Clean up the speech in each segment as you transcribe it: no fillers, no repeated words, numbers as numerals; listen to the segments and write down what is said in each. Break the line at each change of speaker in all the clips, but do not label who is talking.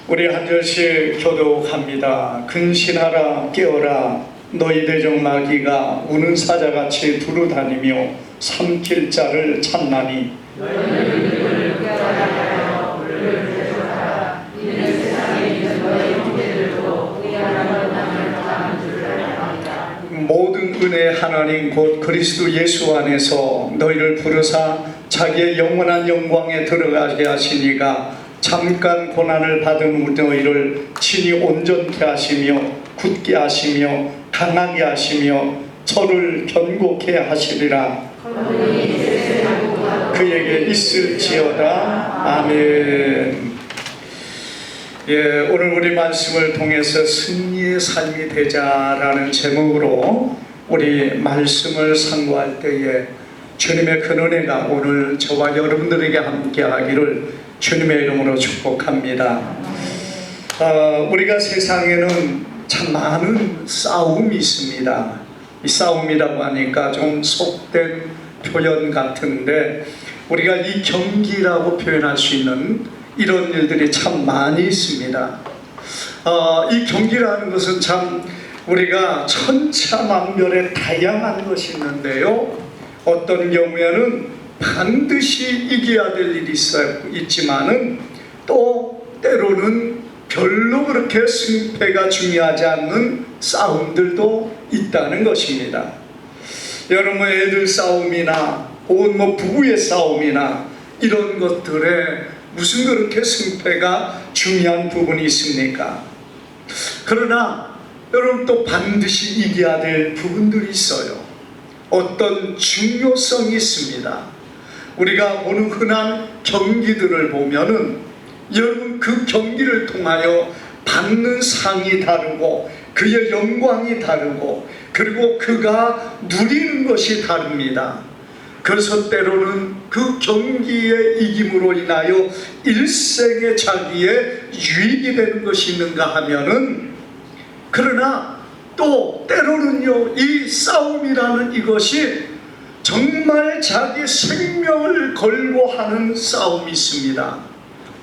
우리 한 절씩 교독합니다. 근신하라 깨어라 너희 대적 마귀가 우는 사자같이 두루다니며 삼킬 자를 찾나니 모든 은혜 하나님 곧 그리스도 예수 안에서 너희를 부르사 자기의 영원한 영광에 들어가게 하시니가 잠깐 고난을 받은 너희를 친히 온전케 하시며 굳게 하시며 강하게 하시며 저를 견고케 하시리라. 그에게 있을지어다. 아멘. 오늘 우리 말씀을 통해서 승리의 삶이 되자라는 제목으로 우리 말씀을 상고할 때에 주님의 큰 은혜가 오늘 저와 여러분들에게 함께 하기를 주님의 이름으로 축복합니다. 우리가 세상에는 참 많은 싸움이 있습니다. 이 싸움이라고 하니까 좀 속된 표현 같은데 우리가 이 경기라고 표현할 수 있는 이런 일들이 참 많이 있습니다. 이 경기라는 것은 참 우리가 천차만별의 다양한 것이 있는데요, 어떤 경우에는 반드시 이겨야 될 일이 있지만은 또 때로는 별로 그렇게 승패가 중요하지 않는 싸움들도 있다는 것입니다. 여러분, 애들 싸움이나 혹은 부부의 싸움이나 이런 것들에 무슨 그렇게 승패가 중요한 부분이 있습니까? 그러나 여러분, 또 반드시 이겨야 될 부분들이 있어요. 어떤 중요성이 있습니다. 우리가 보는 흔한 경기들을 보면은 여러분, 그 경기를 통하여 받는 상이 다르고 그의 영광이 다르고 그리고 그가 누리는 것이 다릅니다. 그래서 때로는 그 경기의 이김으로 인하여 일생에 자기의 유익이 되는 것이 있는가 하면은, 그러나 또 때로는요, 이 싸움이라는 이것이 정말 자기 생명을 걸고 하는 싸움이 있습니다.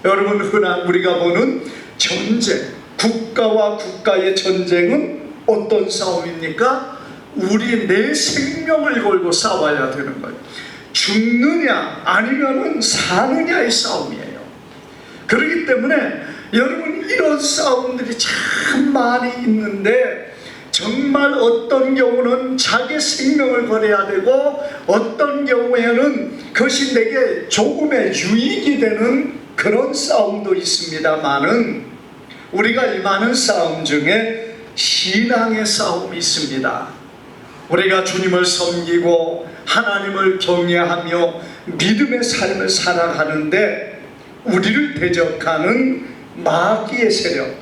여러분, 흔한 우리가 보는 전쟁, 국가와 국가의 전쟁은 어떤 싸움입니까? 우리 내 생명을 걸고 싸워야 되는 거예요. 죽느냐 아니면은 사느냐의 싸움이에요. 그렇기 때문에 여러분, 이런 싸움들이 참 많이 있는데 정말 어떤 경우는 자기 생명을 걸어야 되고 어떤 경우에는 그것이 내게 조금의 유익이 되는 그런 싸움도 있습니다만은, 우리가 이 많은 싸움 중에 신앙의 싸움이 있습니다. 우리가 주님을 섬기고 하나님을 경외하며 믿음의 삶을 살아가는데 우리를 대적하는 마귀의 세력,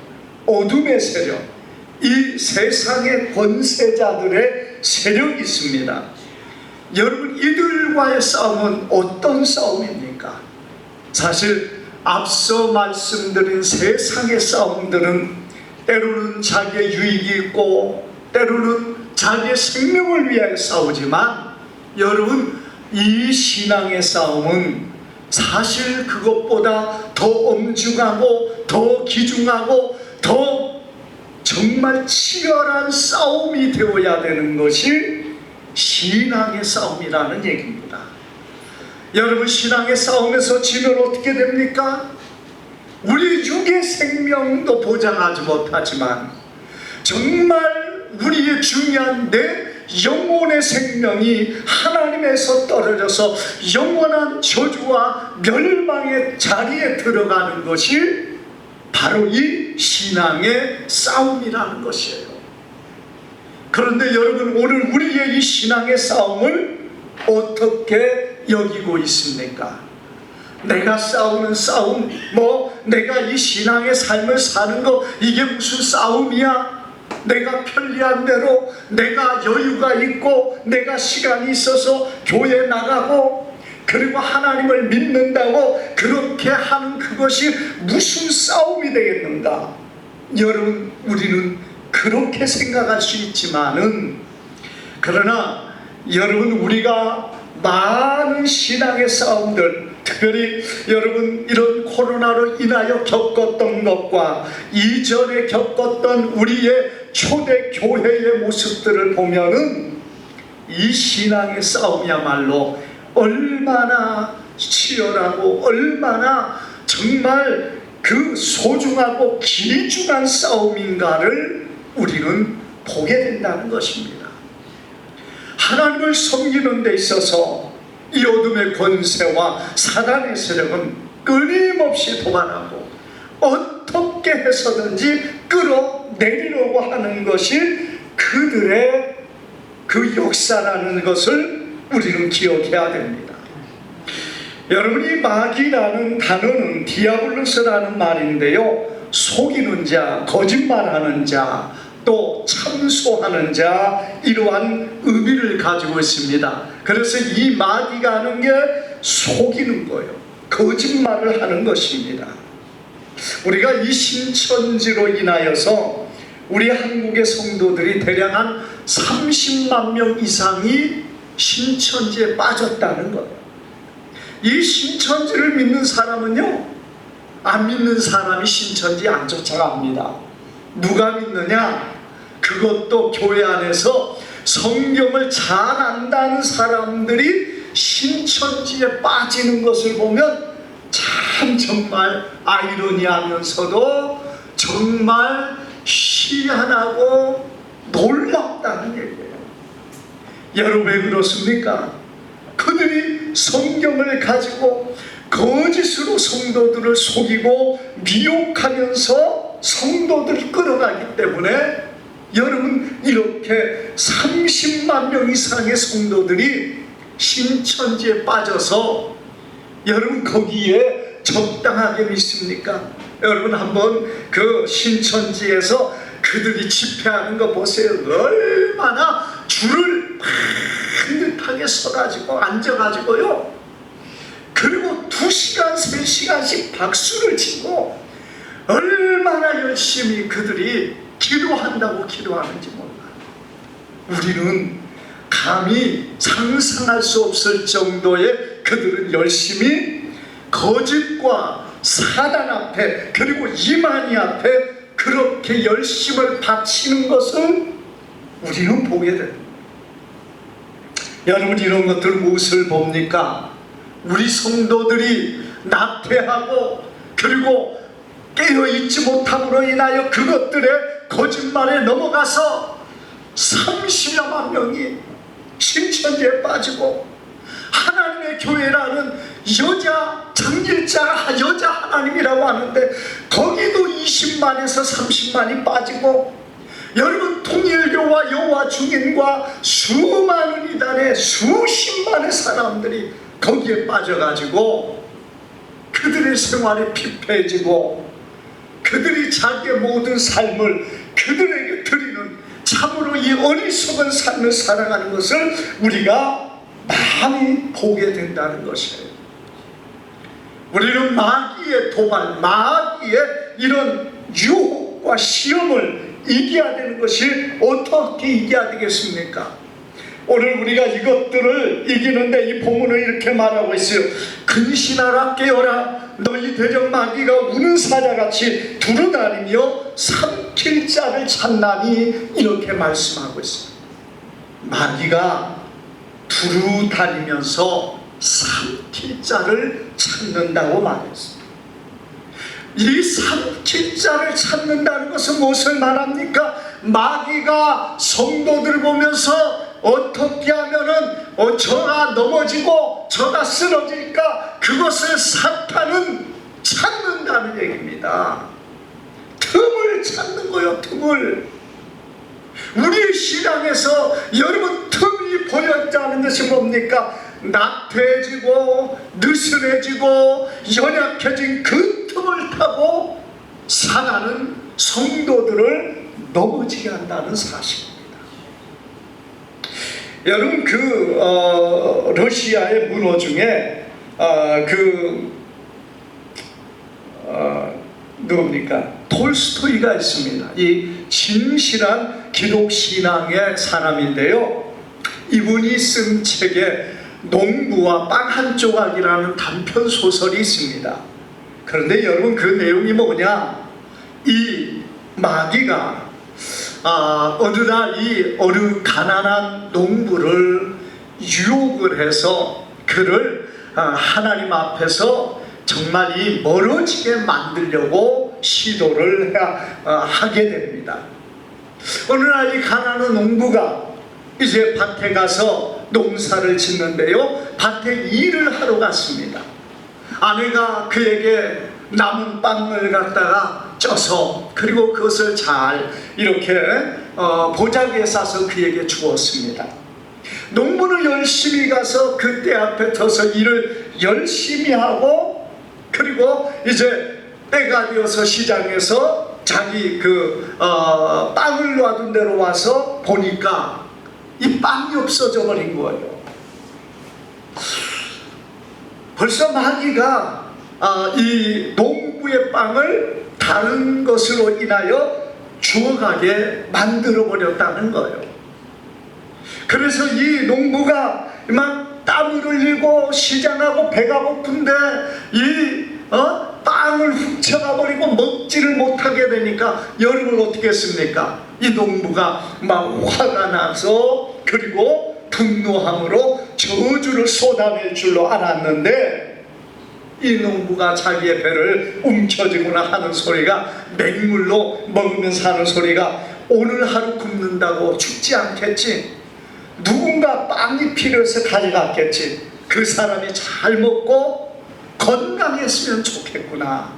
어둠의 세력, 이 세상의 권세자들의 세력이 있습니다. 여러분, 이들과의 싸움은 어떤 싸움입니까? 사실 앞서 말씀드린 세상의 싸움들은 때로는 자기의 유익이 있고 때로는 자기의 생명을 위하여 싸우지만, 여러분, 이 신앙의 싸움은 사실 그것보다 더 엄중하고 더 기중하고 더 정말 치열한 싸움이 되어야 되는 것이 신앙의 싸움이라는 얘기입니다. 여러분, 신앙의 싸움에서 지면 어떻게 됩니까? 우리 육의 생명도 보장하지 못하지만 정말 우리의 중요한 내 영혼의 생명이 하나님에서 떨어져서 영원한 저주와 멸망의 자리에 들어가는 것이 바로 이 신앙의 싸움이라는 것이에요. 그런데 여러분, 오늘 우리의 이 신앙의 싸움을 어떻게 여기고 있습니까? 내가 싸우는 싸움, 내가 이 신앙의 삶을 사는 거, 이게 무슨 싸움이야? 내가 편리한 대로, 내가 여유가 있고 내가 시간이 있어서 교회 나가고 그리고 하나님을 믿는다고 그렇게 하는 그것이 무슨 싸움이 되겠는가? 여러분, 우리는 그렇게 생각할 수 있지만은, 그러나 여러분, 우리가 많은 신앙의 싸움들, 특별히 여러분 이런 코로나로 인하여 겪었던 것과 이전에 겪었던 우리의 초대 교회의 모습들을 보면은 이 신앙의 싸움이야말로 얼마나 치열하고 얼마나 정말 그 소중하고 귀중한 싸움인가를 우리는 보게 된다는 것입니다. 하나님을 섬기는 데 있어서 이 어둠의 권세와 사단의 세력은 끊임없이 도발하고 어떻게 해서든지 끌어내리려고 하는 것이 그들의 그 역사라는 것을 우리는 기억해야 됩니다. 여러분, 이 마귀라는 단어는 디아블로스라는 말인데요, 속이는 자, 거짓말하는 자, 또 참소하는 자, 이러한 의미를 가지고 있습니다. 그래서 이 마귀가 하는 게 속이는 거예요. 거짓말을 하는 것입니다. 우리가 이 신천지로 인하여서 우리 한국의 성도들이 대략 한 30만 명 이상이 신천지에 빠졌다는 거예요. 이 신천지를 믿는 사람은요, 안 믿는 사람이 신천지 안 쫓아갑니다. 누가 믿느냐? 그것도 교회 안에서 성경을 잘 안다는 사람들이 신천지에 빠지는 것을 보면 참 정말 아이러니하면서도 정말 희한하고 놀랍다는 얘기예요. 여러분, 왜 그렇습니까? 그들이 성경을 가지고 거짓으로 성도들을 속이고 미혹하면서 성도들을 끌어가기 때문에 여러분, 이렇게 30만 명 이상의 성도들이 신천지에 빠져서 여러분 거기에 적당하게 믿습니까? 여러분 한번 그 신천지에서 그들이 집회하는 거 보세요. 얼마나 줄을 반듯하게 서가지고 앉아가지고요, 그리고 2시간 3시간씩 박수를 치고 얼마나 열심히 그들이 기도한다고 기도하는지 몰라요. 우리는 감히 상상할 수 없을 정도의 그들은 열심히 거짓과 사단 앞에, 그리고 이만희 앞에 그렇게 열심을 바치는 것을 우리는 보게 됩니다. 여러분, 이런 것들 무엇을 봅니까? 우리 성도들이 나태하고 그리고 깨어있지 못함으로 인하여 그것들의 거짓말에 넘어가서 30여만 명이 신천지에 빠지고, 하나님의 교회라는 여자 장길자가 여자 하나님이라고 하는데 거기도 20만에서 30만이 빠지고, 여러분 통일교와 여호와 증인과 수많은 이단의 수십만의 사람들이 거기에 빠져가지고 그들의 생활이 피폐해지고 그들이 자기의 모든 삶을 그들에게 드리는 참으로 이 어리석은 삶을 살아가는 것을 우리가 많이 보게 된다는 것이에요. 우리는 마귀의 도발, 마귀의 이런 유혹과 시험을 이겨야 되는 것이 어떻게 이겨야 되겠습니까? 오늘 우리가 이것들을 이기는데 이 본문은 이렇게 말하고 있어요. 근신하라, 깨어라, 너희 대적 마귀가 우는 사자같이 두루다니며 삼킬 자를 찾나니, 이렇게 말씀하고 있어요. 마귀가 두루다니면서 삼킬 자를 찾는다고 말했어요. 이 삼킬 자를 찾는다는 것은 무엇을 말합니까? 마귀가 성도들을 보면서 어떻게 하면은 저가 넘어지고 저가 쓰러질까, 그것을 사탄은 찾는다는 얘기입니다. 틈을 찾는 거예요, 틈을. 우리 신앙에서 여러분 틈이 보였다는 것이 뭡니까? 나태해지고 느슨해지고 연약해진 그 틈을 타고 사단은 성도들을 넘어지게 한다는 사실입니다. 여러분, 러시아의 문호 중에 누굽니까? 톨스토이가 있습니다. 이 진실한 기독신앙의 사람인데요, 이분이 쓴 책에 농부와 빵 한 조각이라는 단편 소설이 있습니다. 그런데 여러분, 그 내용이 뭐냐? 이 마귀가 어느 날 이 어느 가난한 농부를 유혹을 해서 그를 하나님 앞에서 정말 이 멀어지게 만들려고 시도를 하게 됩니다. 어느 날 이 가난한 농부가 이제 밭에 가서 농사를 짓는데요, 밭에 일을 하러 갔습니다. 아내가 그에게 남은 빵을 갖다가 쪄서, 그리고 그것을 잘 이렇게 보자기에 싸서 그에게 주었습니다. 농부는 열심히 가서 그 때 앞에 서서 일을 열심히 하고, 그리고 이제 때가 되어서 시장에서 자기 빵을 놔둔 데로 와서 보니까 이 빵이 없어져 버린 거예요. 벌써 마귀가 이 농부의 빵을 다른 것으로 인하여 주워가게 만들어 버렸다는 거예요. 그래서 이 농부가 막 땀을 흘리고 시장하고 배가 고픈데 이 빵을 훔쳐가 버리고 먹지를 못하게 되니까 여러분 어떻게 했습니까? 이 농부가 막 화가 나서, 그리고 분노함으로 저주를 쏟아낼 줄로 알았는데, 이 농부가 자기의 배를 움켜쥐거나 하는 소리가, 맹물로 먹으면서 하는 소리가, 오늘 하루 굶는다고 죽지 않겠지, 누군가 빵이 필요해서 가져갔겠지, 그 사람이 잘 먹고 건강했으면 좋겠구나,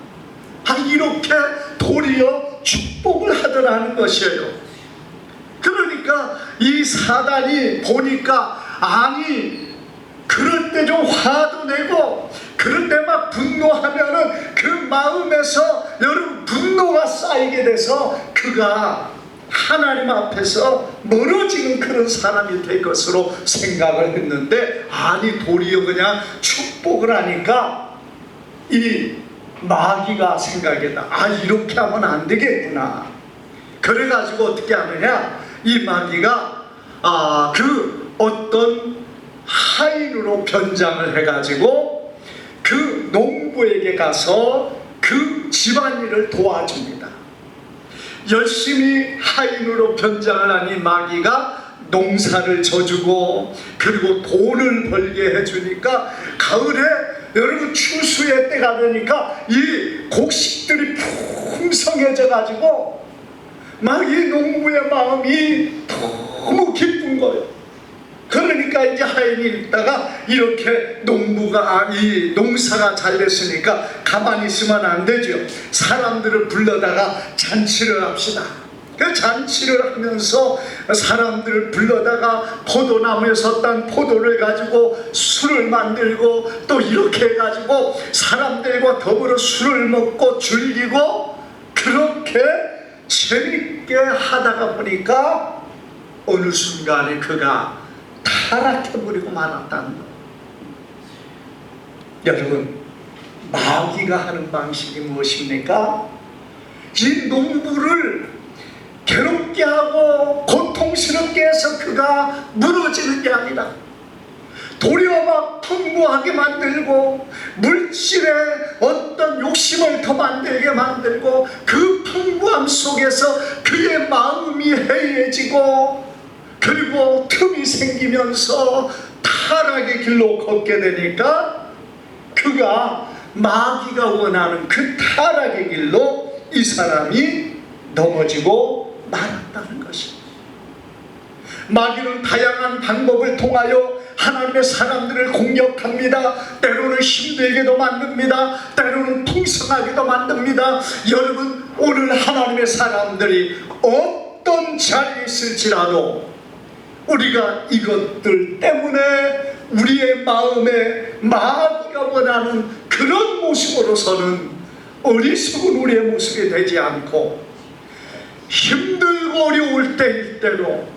이렇게 도리어 축복을 하더라는 것이에요. 그러니까 이 사단이 보니까, 아니 그럴 때 좀 화도 내고 그럴 때 막 분노하면은 그 마음에서 여러분 분노가 쌓이게 돼서 그가 하나님 앞에서 멀어지는 그런 사람이 될 것으로 생각을 했는데, 아니 도리어 그냥 축복을 하니까 이 마귀가 생각했다. 이렇게 하면 안 되겠구나. 그래가지고 어떻게 하느냐, 이 마귀가 그 어떤 하인으로 변장을 해가지고 그 농부에게 가서 그 집안일을 도와줍니다. 열심히 하인으로 변장을 한 이 마귀가 농사를 져주고, 그리고 돈을 벌게 해주니까 가을에 여러분 추수의 때가 되니까 이 곡식들이 풍성해져 가지고 막 이 농부의 마음이 너무 기쁜 거예요. 그러니까 이제 하인이 있다가 이렇게 농부가 이 농사가 잘 됐으니까 가만히 있으면 안 되죠. 사람들을 불러다가 잔치를 합시다. 그 잔치를 하면서 사람들을 불러다가 포도나무에서 딴 포도를 가지고 술을 만들고, 또 이렇게 해가지고 사람들과 더불어 술을 먹고 즐기고, 그렇게 재밌게 하다가 보니까 어느 순간에 그가 타락해버리고 말았다는 거예요. 여러분, 마귀가 하는 방식이 무엇입니까? 이 농부를 괴롭게 하고 고통스럽게 해서 그가 무너지는 게 아니라 도리어 막 풍부하게 만들고, 물질에 어떤 욕심을 더 만들게 만들고, 그 풍부함 속에서 그의 마음이 해이해지고, 그리고 틈이 생기면서 타락의 길로 걷게 되니까 그가 마귀가 원하는 그 타락의 길로 이 사람이 넘어지고 말았다는 것입니다. 마귀는 다양한 방법을 통하여 하나님의 사람들을 공격합니다. 때로는 힘들게도 만듭니다. 때로는 풍성하게도 만듭니다. 여러분, 오늘 하나님의 사람들이 어떤 자리에 있을지라도 우리가 이것들 때문에 우리의 마음에 마귀가 원하는 그런 모습으로서는 어리석은 우리의 모습이 되지 않고, 힘들고 어려울 때일 때로,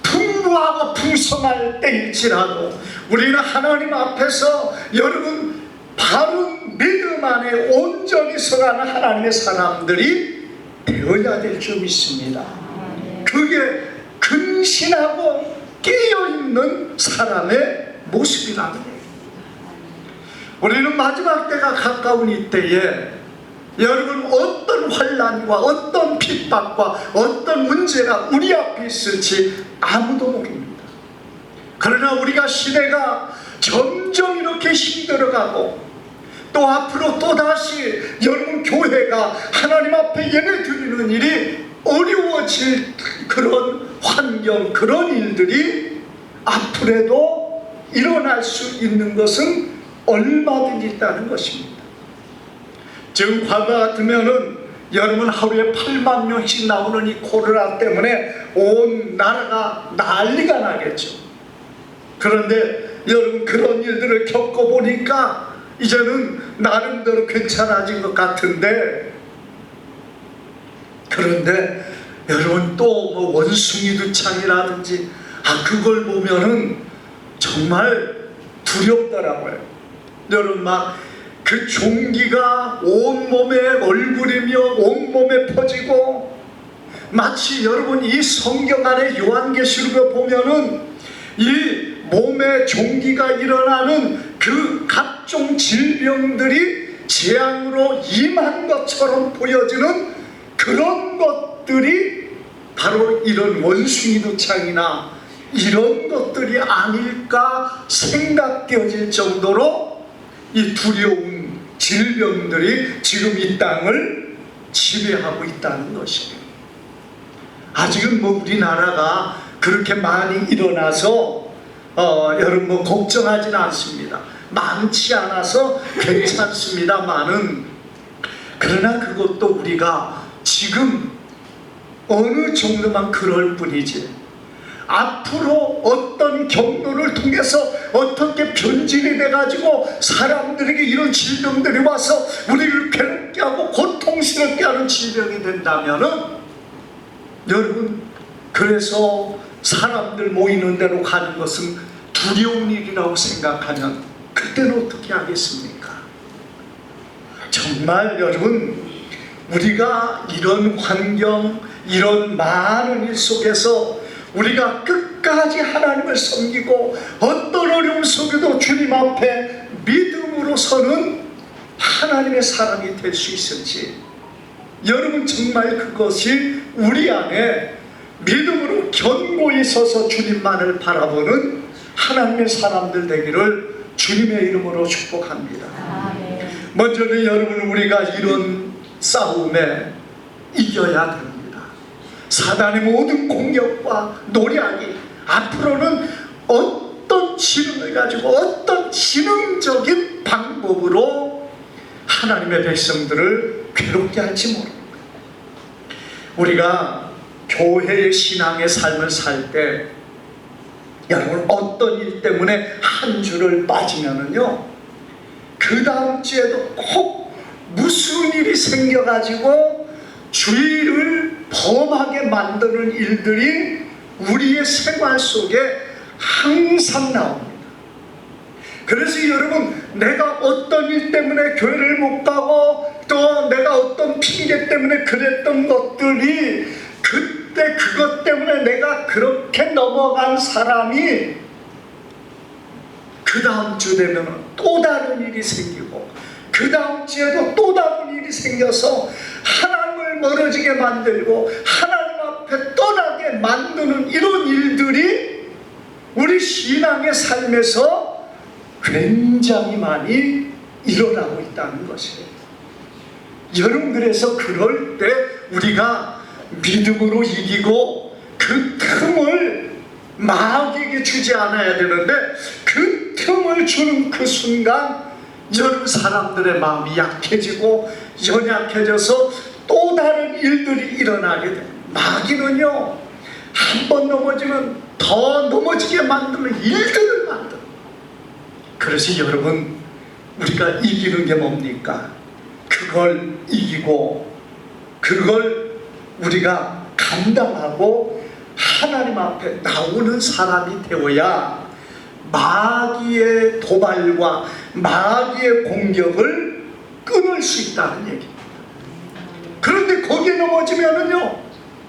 풍부하고 풍성할 때일지라도 우리는 하나님 앞에서 여러분 바른 믿음 안에 온전히 서가는 하나님의 사람들이 되어야 될 줄 믿습니다. 그게 근신하고 깨어있는 사람의 모습이라는 얘기예요. 우리는 마지막 때가 가까운 이때에 여러분 어떤 환난과 어떤 핍박과 어떤 문제가 우리 앞에 있을지 아무도 모릅니다. 그러나 우리가 시대가 점점 이렇게 힘들어가고 또 앞으로 또다시 여러분 교회가 하나님 앞에 예배 드리는 일이 어려워질 그런 환경, 그런 일들이 앞으로도 일어날 수 있는 것은 얼마든지 있다는 것입니다. 지금 과거 같으면은 여러분 하루에 8만 명씩 나오는 이 코로나 때문에 온 나라가 난리가 나겠죠. 그런데 여러분 그런 일들을 겪어보니까 이제는 나름대로 괜찮아진 것 같은데, 그런데 여러분 또 뭐 원숭이두창이라든지 그걸 보면은 정말 두렵더라고요. 여러분 막 그 종기가 온몸에 얼굴이며 온몸에 퍼지고, 마치 여러분 이 성경 안에 요한계시록을 보면은 이 몸에 종기가 일어나는 그 각종 질병들이 재앙으로 임한 것처럼 보여지는 그런 것들이 바로 이런 원숭이두창이나 이런 것들이 아닐까 생각되어질 정도로 이 두려운 질병들이 지금 이 땅을 지배하고 있다는 것이에요. 아직은 뭐 우리나라가 그렇게 많이 일어나서 여러분 뭐 걱정하지는 않습니다. 많지 않아서 괜찮습니다만은, 그러나 그것도 우리가 지금 어느 정도만 그럴 뿐이지, 앞으로 어떤 경로를 통해서 어떻게 변질이 돼가지고 사람들에게 이런 질병들이 와서 우리를 괴롭게 하고 고통스럽게 하는 질병이 된다면은, 여러분 그래서 사람들 모이는 데로 가는 것은 두려운 일이라고 생각하면 그때는 어떻게 하겠습니까? 정말 여러분 우리가 이런 환경, 이런 많은 일 속에서 우리가 끝까지 하나님을 섬기고 어떤 어려움 속에도 주님 앞에 믿음으로 서는 하나님의 사람이 될 수 있을지, 여러분 정말 그것이 우리 안에 믿음으로 견고히 서서 주님만을 바라보는 하나님의 사람들 되기를 주님의 이름으로 축복합니다. 먼저는 여러분 우리가 이런 싸움에 이겨야 됩니다. 사단의 모든 공격과 노력이 앞으로는 어떤 지능을 가지고 어떤 지능적인 방법으로 하나님의 백성들을 괴롭게 할지 모릅니다. 우리가 교회의 신앙의 삶을 살 때 여러분 어떤 일 때문에 한 주를 빠지면은요, 그 다음 주에도 꼭 무슨 일이 생겨가지고 주의를 범하게 만드는 일들이 우리의 생활 속에 항상 나옵니다. 그래서 여러분 내가 어떤 일 때문에 교회를 못 가고 또 내가 어떤 핑계 때문에 그랬던 것들이, 그때 그것 때문에 내가 그렇게 넘어간 사람이 그 다음 주 되면 또 다른 일이 생기고 그 다음 주에도 또 다른 일이 생겨서 하나님을 멀어지게 만들고 하나님 앞에 떠나게 만드는 이런 일들이 우리 신앙의 삶에서 굉장히 많이 일어나고 있다는 것이에요. 여러분 그래서 그럴 때 우리가 믿음으로 이기고 그 틈을 마귀에게 주지 않아야 되는데, 그 틈을 주는 그 순간 여러분 사람들의 마음이 약해지고 연약해져서 또 다른 일들이 일어나게 됩니다. 마귀는요 한 번 넘어지면 더 넘어지게 만드는 일들을 만듭니다. 그래서 여러분 우리가 이기는 게 뭡니까? 그걸 이기고 그걸 우리가 감당하고 하나님 앞에 나오는 사람이 되어야 마귀의 도발과 마귀의 공격을 끊을 수 있다는 얘기입니다. 그런데 거기에 넘어지면은요,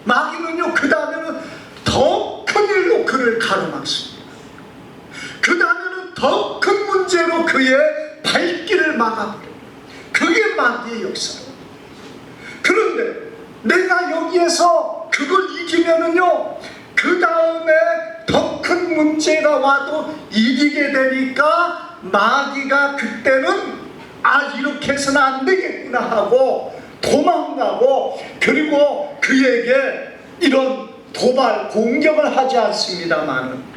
마귀는요 그 다음에는 더 큰 일로 그를 가로막습니다. 그 다음에는
더 큰 문제로 그의 발길을 막아버려. 그게 마귀의 역사예요. 그런데 내가 여기에서 그걸 이기면은요, 그 다음에 더 큰 문제가 와도 이기게 되니까 마귀가 그때는 이렇게 해서는 안 되겠구나 하고 도망가고, 그리고 그에게 이런 도발 공격을 하지 않습니다만,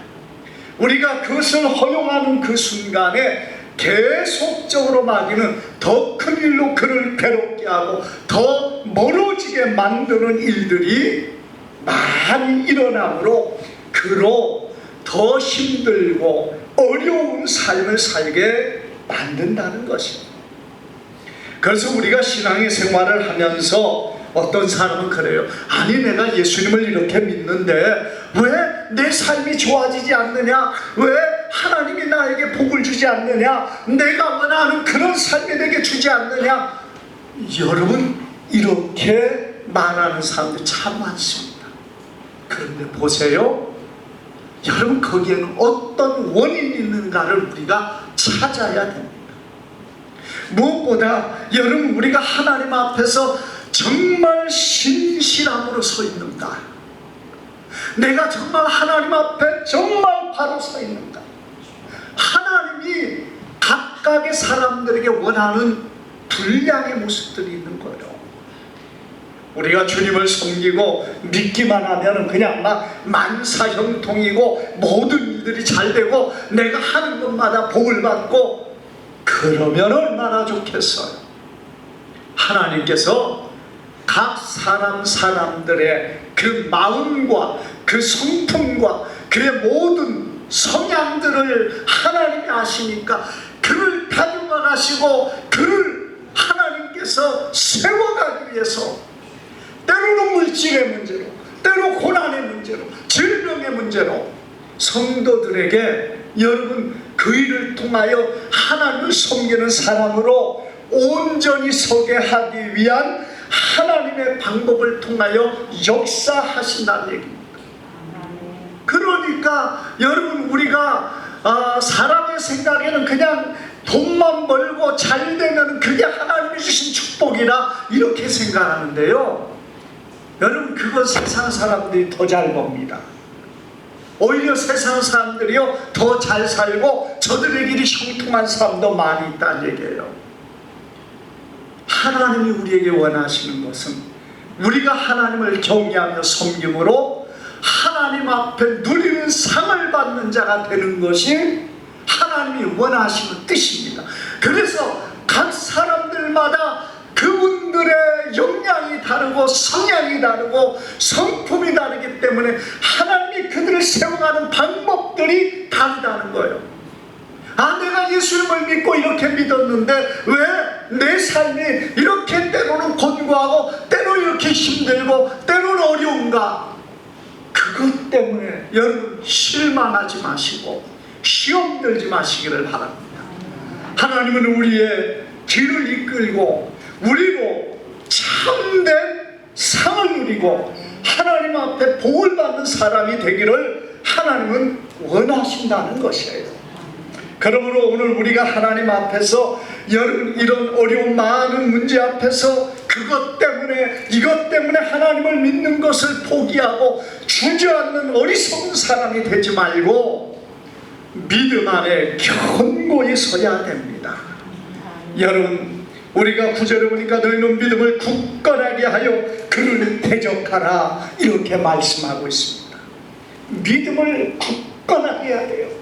우리가 그것을 허용하는 그 순간에 계속적으로 마귀는 더 큰 일로 그를 괴롭게 하고 더 멀어지게 만드는 일들이 많이 일어나므로 그로 더 힘들고 어려운 삶을 살게 만든다는 것입니다. 그래서 우리가 신앙의 생활을 하면서 어떤 사람은 그래요. 아니, 내가 예수님을 이렇게 믿는데 왜 내 삶이 좋아지지 않느냐? 왜 하나님이 나에게 복을 주지 않느냐? 내가 원하는 그런 삶이 내게 주지 않느냐? 여러분, 이렇게 말하는 사람들 참 많습니다. 그런데 보세요, 여러분, 거기에는 어떤 원인이 있는가를 우리가 찾아야 됩니다. 무엇보다 여러분, 우리가 하나님 앞에서 정말 신실함으로 서 있는가? 내가 정말 하나님 앞에 정말 바로 서 있는가? 하나님이 각각의 사람들에게 원하는 분량의 모습들이 있는 거예요. 우리가 주님을 섬기고 믿기만 하면 그냥 막 만사형통이고 모든 일들이 잘 되고 내가 하는 것마다 복을 받고, 그러면 얼마나 좋겠어요. 하나님께서 각 사람들의 그 마음과 그 성품과 그의 모든 성향들을 하나님이 아시니까 그를 다듬어 가시고 그를 하나님께서 세워가기 위해서, 때로는 물질의 문제로, 때로 고난의 문제로, 질병의 문제로 성도들에게 여러분 그 일을 통하여 하나님을 섬기는 사람으로 온전히 서게 하기 위한 하나님의 방법을 통하여 역사하신다는 얘기입니다. 그러니까 여러분, 우리가 사람의 생각에는 그냥 돈만 벌고 잘 되면 그게 하나님이 주신 축복이라 이렇게 생각하는데요, 여러분, 그건 세상 사람들이 더 잘 봅니다. 오히려 세상 사람들이요 더 잘 살고 저들의 길이 형통한 사람도 많이 있다는 얘기예요. 하나님이 우리에게 원하시는 것은 우리가 하나님을 경외하며 섬김으로 하나님 앞에 누리는 상을 받는 자가 되는 것이 하나님이 원하시는 뜻입니다. 그래서 각 사람들마다 그분들의 역량이 다르고 성향이 다르고 성품이 다르기 때문에 하나님이 그들을 세워가는 방법들이 다르다는 거예요. 내가 예수님을 믿고 이렇게 믿었는데 왜 내 삶이 이렇게 때로는 곤고하고 때로 이렇게 힘들고 때로는 어려운가? 그것 때문에 여러분 실망하지 마시고 시험 들지 마시기를 바랍니다. 하나님은 우리의 길을 이끌고 우리로 참된 상을 누리고 하나님 앞에 복을 받는 사람이 되기를 하나님은 원하신다는 것이에요. 그러므로 오늘 우리가 하나님 앞에서 이런 어려운 많은 문제 앞에서 그것 때문에 이것 때문에 하나님을 믿는 것을 포기하고 주저앉는 어리석은 사람이 되지 말고 믿음 안에 견고히 서야 됩니다. 여러분, 우리가 9절에 보니까 너희는 믿음을 굳건하게 하여 그를 대적하라 이렇게 말씀하고 있습니다. 믿음을 굳건하게 해야 돼요.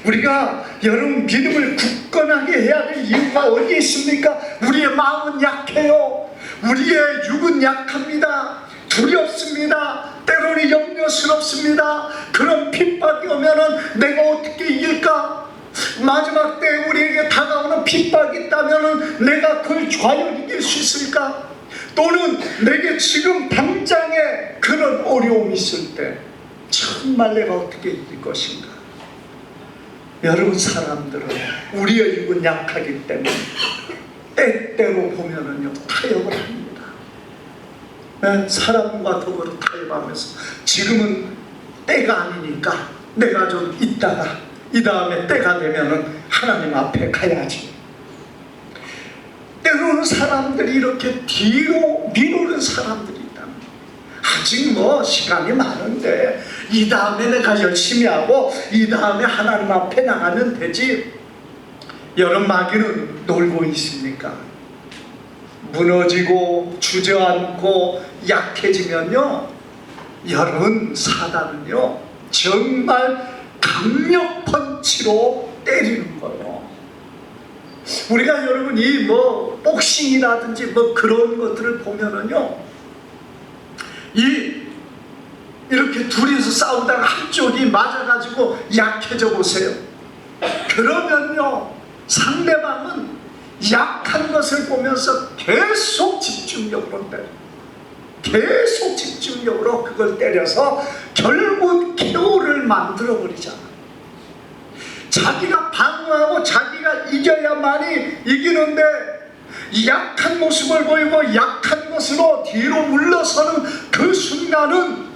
우리가 여러분 믿음을 굳건하게 해야 될 이유가 어디에 있습니까? 우리의 마음은 약해요. 우리의 육은 약합니다. 두렵습니다. 때로는 염려스럽습니다. 그런 핍박이 오면은 내가 어떻게 이길까? 마지막 때 우리에게 다가오는 핍박이 있다면은 내가 그걸 과연 이길 수 있을까? 또는 내게 지금 당장에 그런 어려움이 있을 때 정말 내가 어떻게 이길 것인가? 여러분, 사람들은 우리의 육은 약하기 때문에 때때로 보면은요 타협을 합니다. 사람과 더불어 타협하면서 지금은 때가 아니니까 내가 좀 있다가 이 다음에 때가 되면은 하나님 앞에 가야지. 때로는 사람들이 이렇게 뒤로 미루는 사람들이 있다. 아직 뭐 시간이 많은데 이 다음에 내가 열심히 하고 이 다음에 하나님 앞에 나가면 되지. 여러분, 마귀는 놀고 있습니까? 무너지고 주저앉고 약해지면요, 여러분, 사단은요 정말 강력 펀치로 때리는 거예요. 우리가 여러분 이 뭐 복싱이라든지 뭐 그런 것들을 보면은요, 이렇게 둘이서 싸우다가 한쪽이 맞아가지고 약해져 보세요. 그러면요 상대방은 약한 것을 보면서 계속 집중력으로 때려. 계속 집중력으로 그걸 때려서 결국 KO를 만들어 버리잖아. 자기가 방어하고 자기가 이겨야만이 이기는데 약한 모습을 보이고 약한 것으로 뒤로 물러서는 그 순간은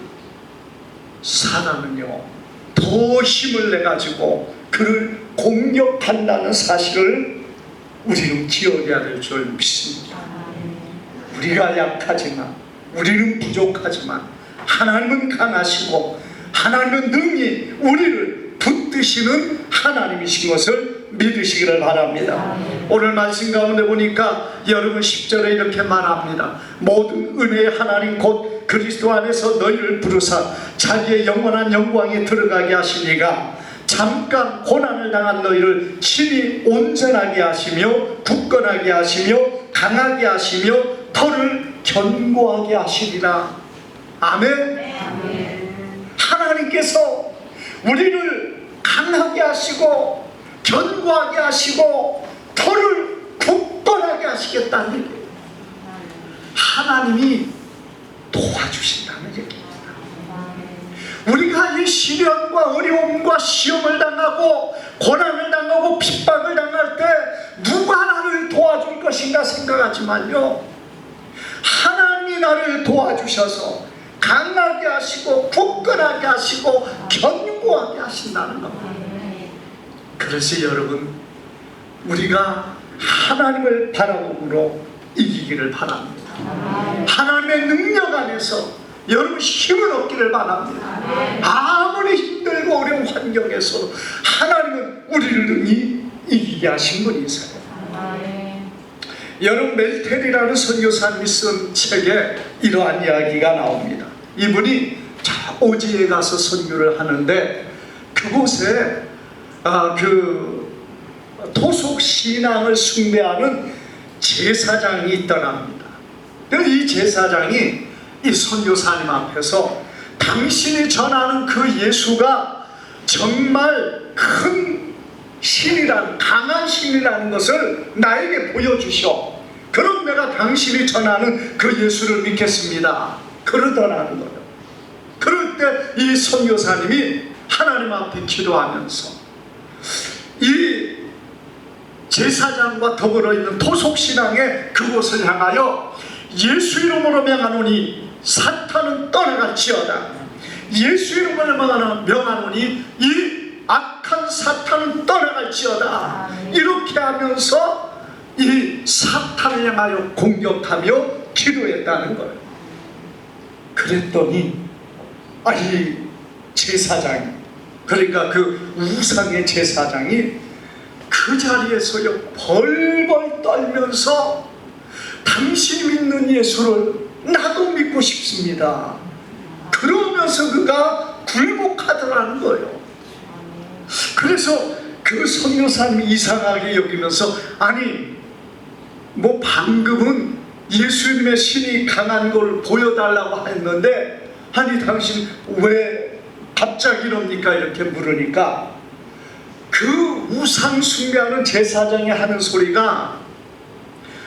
사단은요 더 힘을 내가지고 그를 공격한다는 사실을 우리는 기억해야 될 줄 믿습니다. 우리가 약하지만, 우리는 부족하지만 하나님은 강하시고 하나님은 능히 우리를 붙드시는 하나님이신 것을 믿으시기를 바랍니다. 오늘 말씀 가운데 보니까 여러분 10절에 이렇게 말합니다. 모든 은혜의 하나님 곧 그리스도 안에서 너희를 부르사 자기의 영원한 영광에 들어가게 하시니가 잠깐 고난을 당한 너희를 친히 온전하게 하시며 굳건하게 하시며 강하게 하시며 터를 견고하게 하시리라. 아멘. 하나님께서 우리를 강하게 하시고 견고하게 하시고 터를 굳건하게 하시겠다는 얘기예요. 하나님이 도와주신다는 얘기입니다. 우리가 이 시련과 어려움과 시험을 당하고 고난을 당하고 핍박을 당할 때 누가 나를 도와줄 것인가 생각하지만요, 하나님이 나를 도와주셔서 강하게 하시고 굳건하게 하시고 견고하게 하신다는 겁니다. 그래서 여러분, 우리가 하나님을 바라봄으로 이기기를 바랍니다. 하나님의 능력 안에서 여러분 힘을 얻기를 바랍니다. 아무리 힘들고 어려운 환경에서도 하나님은 우리를 능히 이기게 하신 분이세요. 여러분, 멜텔이라는 선교사님이 쓴 책에 이러한 이야기가 나옵니다. 이분이 오지에 가서 선교를 하는데 그곳에 그 토속 신앙을 숭배하는 제사장이 있더랍니다. 이 제사장이 이 선교사님 앞에서 당신이 전하는 그 예수가 정말 큰 신이라는, 강한 신이라는 것을 나에게 보여주셔. 그럼 내가 당신이 전하는 그 예수를 믿겠습니다. 그러더라는 거예요. 그럴 때 이 선교사님이 하나님 앞에 기도하면서 이 제사장과 더불어 있는 토속신앙의 그곳을 향하여 예수 이름으로 명하노니 사탄은 떠나갈지어다. 예수 이름으로 명하노니 이 악한 사탄은 떠나갈지어다. 이렇게 하면서 이 사탄을 향하여 공격하며 기도했다는 거예요. 그랬더니 이 제사장이, 그러니까 그 우상의 제사장이 그 자리에서요 벌벌 떨면서 당신이 믿는 예수를 나도 믿고 싶습니다. 그러면서 그가 굴복하더라는 거예요. 그래서 그 선교사님이 이상하게 여기면서 아니 뭐 방금은 예수님의 신이 강한 걸 보여달라고 했는데 아니 당신 왜 갑자기 이럽니까? 이렇게 물으니까 그 우상 숭배하는 제사장이 하는 소리가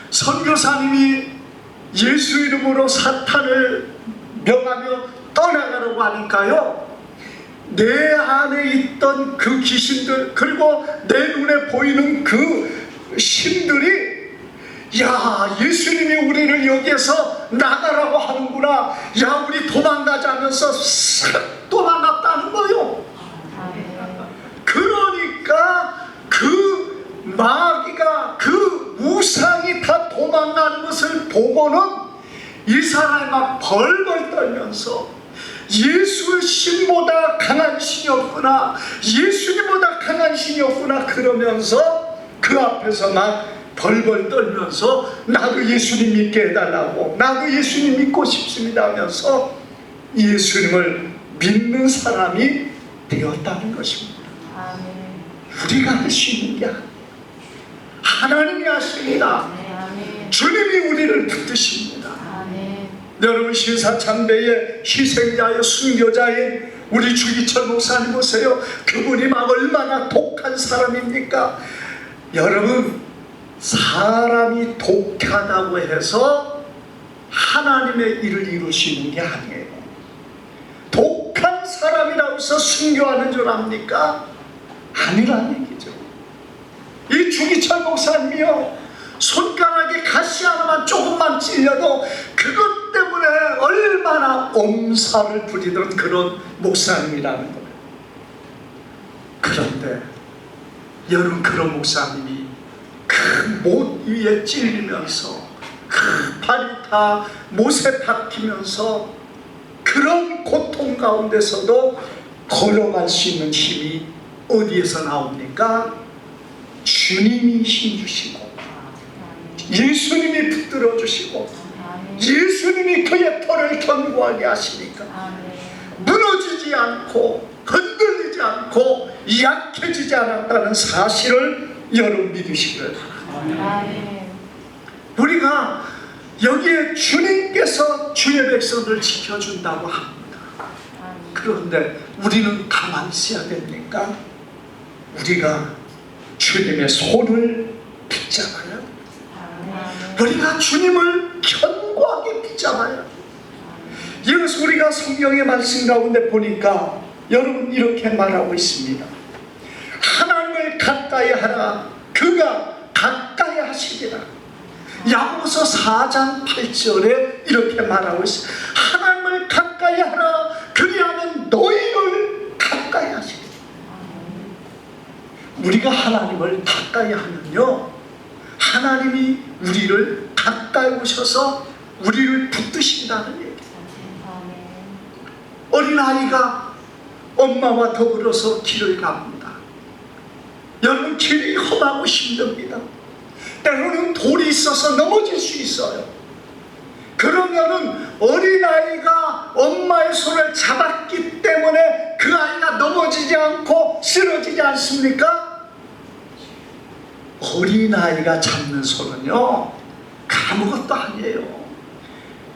선교사님이 예수 이름으로 사탄을 명하며 떠나가라고 하니까요, 내 안에 있던 그 귀신들 그리고 내 눈에 보이는 그 신들이 야 예수님이 우리를 여기에서 나가라고 하는구나, 야 우리 도망가자 하면서 싹 도망갔다는 거요. 그러니 마귀가 그 우상이 다 도망가는 것을 보고는 이 사람이 막 벌벌 떨면서 예수의 신보다 강한 신이 없구나, 예수님보다 강한 신이 없구나 그러면서 그 앞에서 막 벌벌 떨면서 나도 예수님 믿게 해달라고, 나도 예수님 믿고 싶습니다 하면서 예수님을 믿는 사람이 되었다는 것입니다.
아멘.
우리가 할 수 있는 게 아니에요. 하나님이 하십니다.
아멘.
주님이 우리를 붙드십니다.
아멘.
여러분, 신사참배의 희생자의 순교자인 우리 주기철 목사님 보세요. 그분이 막 얼마나 독한 사람입니까? 여러분, 사람이 독하다고 해서 하나님의 일을 이루시는 게 아니에요. 독한 사람이라고 해서 순교하는 줄 압니까? 아니라는 얘기죠. 이 주기철 목사님이요, 손가락에 가시 하나만 조금만 찔려도 그것 때문에 얼마나 엄살을 부리던 그런 목사님이라는 거예요. 그런데 여러분, 그런 목사님이 그 못 위에 찔리면서 그 발이 다 못에 박히면서 그런 고통 가운데서도 걸어갈 수 있는 힘이 어디에서 나옵니까? 주님이 힘 주시고 예수님이 붙들어 주시고 예수님이 그의 털을 견고하게 하시니까 무너지지 않고 흔들리지 않고 약해지지 않았다는 사실을 여러분 믿으시기를 바랍니다. 우리가 여기에 주님께서 주의 백성들을 지켜준다고 합니다. 그런데 우리는 가만히 있어야 됩니까? 우리가 주님의 손을 붙잡아야 합니다. 우리가 주님을 견고하게 붙잡아야 합니다. 여기서 우리가 성경의 말씀 가운데 보니까 여러분 이렇게 말하고 있습니다. 하나님을 가까이 하라, 그가 가까이 하시리라. 야고보서 4장 8절에 이렇게 말하고 있어요. 하나님을 가까이 하라, 그리하면 너희를 가까이 하시리라. 우리가 하나님을 가까이 하면요, 하나님이 우리를 가까이 오셔서 우리를 붙드신다는 얘기예요. 어린아이가 엄마와 더불어서 길을 갑니다. 여러분, 길이 험하고 힘듭니다. 때로는 돌이 있어서 넘어질 수 있어요. 그러면은 어린아이가 엄마의 손을 잡았기 때문에 그 아이가 넘어지지 않고 쓰러지지 않습니까? 어린아이가 잡는 손은요, 아무것도 아니에요.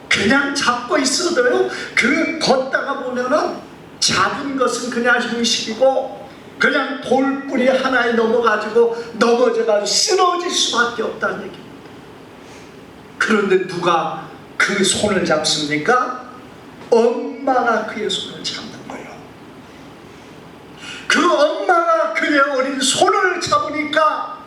그냥 잡고 있어도요, 그 걷다가 보면은 잡은 것은 그냥 형식이고 그냥 돌뿌리 하나에 넘어가지고 넘어져가지고 쓰러질 수밖에 없다는 얘기입니다. 그런데 누가 그 손을 잡습니까? 엄마가 그의 손을 잡는 거예요. 그 엄마가 그의 어린 손을 잡으니까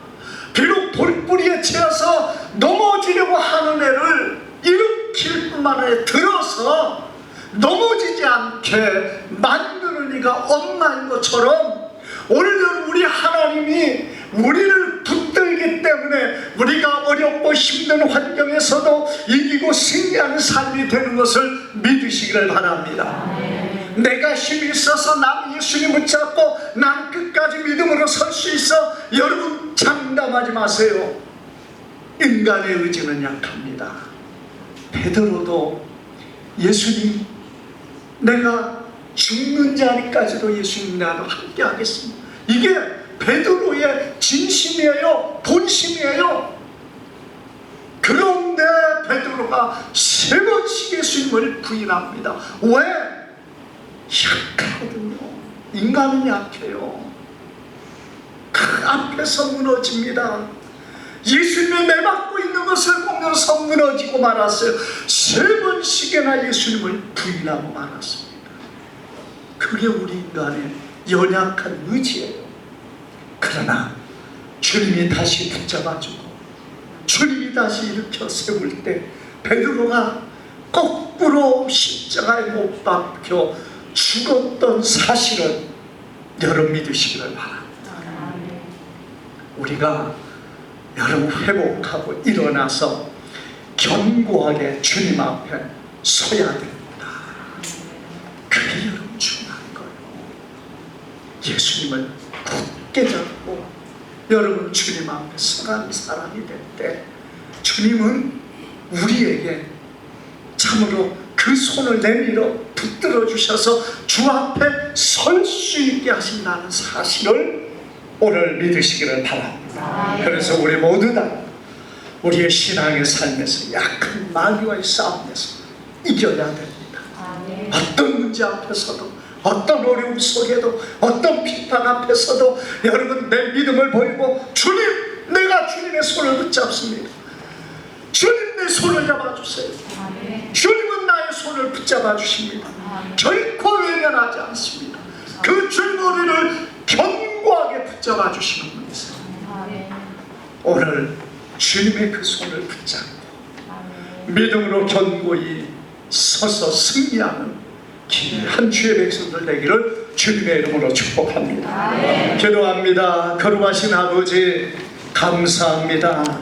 비록 돌뿌리에 채여서 넘어지려고 하는 애를 일으킬 뿐만 아니라 들어서 넘어지지 않게 만드는 이가 엄마인 것처럼 오늘은 우리 하나님이 우리를 붙들기 때문에 우리가 어렵고 힘든 환경에서도 이기고 승리하는 삶이 되는 것을 믿으시기를 바랍니다. 내가 힘이 있어서 난 예수님 붙잡고 난 끝까지 믿음으로 설 수 있어. 여러분, 장담하지 마세요. 인간의 의지는 약합니다. 베드로도 예수님, 내가 죽는 자리까지도 예수님 나도 함께 하겠습니다. 이게 베드로의 진심이에요. 본심이에요. 그런데 베드로가 3번씩 예수님을 부인합니다. 왜? 약하거든요. 인간은 약해요. 그 앞에서 무너집니다. 예수님을 매맞고 있는 것을 보면서 무너지고 말았어요. 3번씩이나 예수님을 부인하고 말았습니다. 그게 우리 인간의 연약한 의지예요. 그러나 주님이 다시 붙잡아주고 주님이 다시 일으켜 세울 때 베드로가 거꾸로 십자가에 못 박혀 죽었던 사실을 여러분 믿으시기를 바랍니다. 우리가 여러분 회복하고 일어나서 견고하게 주님 앞에 서야 됩니다. 그게 여러분 중요한 거예요. 예수님을 굳게 잡고 여러분 주님 앞에 서가는 사람이 될 때 주님은 우리에게 참으로 그 손을 내밀어 붙들어 주셔서 주 앞에 설 수 있게 하신다는 사실을 오늘 믿으시기를 바랍니다. 그래서 우리 모두 다 우리의 신앙의 삶에서 약한 마귀와의 싸움에서 이겨야 됩니다. 어떤 문제 앞에서도, 어떤 어려움 속에도, 어떤 비판 앞에서도 여러분 내 믿음을 보이고 주님, 내가 주님의 손을 붙잡습니다. 주님 내 손을 잡아주세요. 주님은 나의 손을 붙잡아 주십니다. 결코 외면하지 않습니다. 그 주님 우리를 견고하게 붙잡아 주시는 분이세요. 오늘 주님의 그 손을 붙잡고 믿음으로 견고히 서서 승리하는 귀한 주의 백성들 되기를 주님의 이름으로 축복합니다. 기도합니다. 거룩하신 아버지 감사합니다.